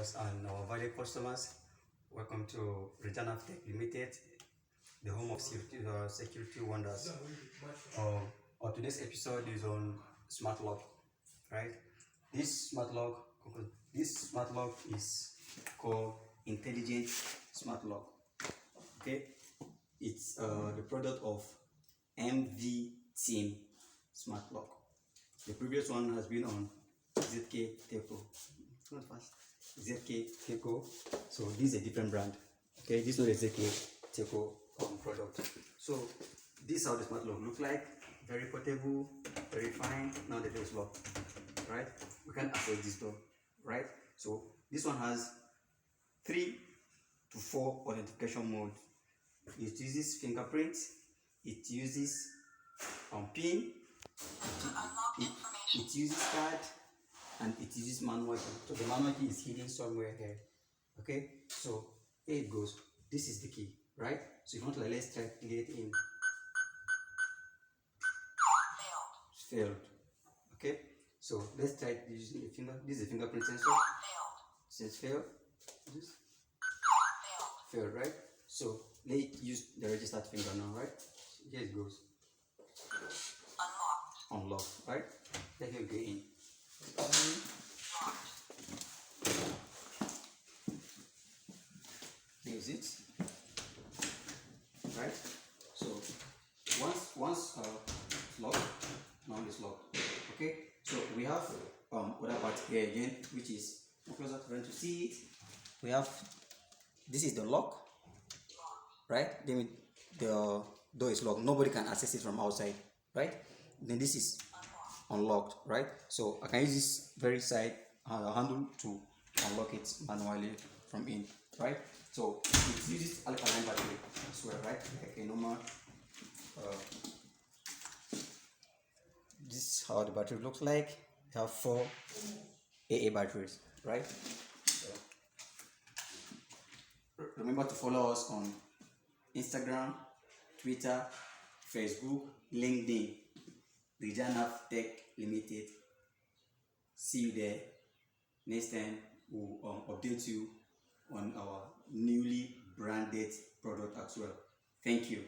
viewers and our valued customers. Welcome to Regina Tech Limited, the home of security wonders. Our today's episode is on smart lock, right? This smart lock is called Intelligent Smart Lock. Okay, it's the product of MV Team Smart Lock. The previous one has been on ZK Teco. Not fast. ZK Teco. So this is a different brand. Okay, this is not a ZK Teco product. So this is how the smart lock looks like. Very portable, very fine. Now the door is locked. Right? We can access this door. Right? So this one has 3 to 4 authentication modes. It uses fingerprint. It uses PIN. It uses card, and it uses manual key. So the manual key is hidden somewhere here. Okay, so here it goes. This is the key, right? So if you want to, let's try to play it in. It's failed. Okay, so let's try using the finger. This is a fingerprint sensor. Since failed. This failed, right? So let's use the registered finger now, right? Here it goes. Unlock, right? Let him go in. Use it, right? So once it's locked, now it's locked. Okay. So we have other part here again, which is closer to to see it. We have this is the lock, right? Then the door is locked. Nobody can access it from outside, right? Then this is unlocked, right? So I can use this very side handle to unlock it manually from in, right? So it uses alkaline battery as well, right? Like a normal. This is how the battery looks like. We have 4 AA batteries, right? So remember to follow us on Instagram, Twitter, Facebook, LinkedIn. Regina Tech Limited. See you there. Next time we'll update you on our newly branded product as well. Thank you.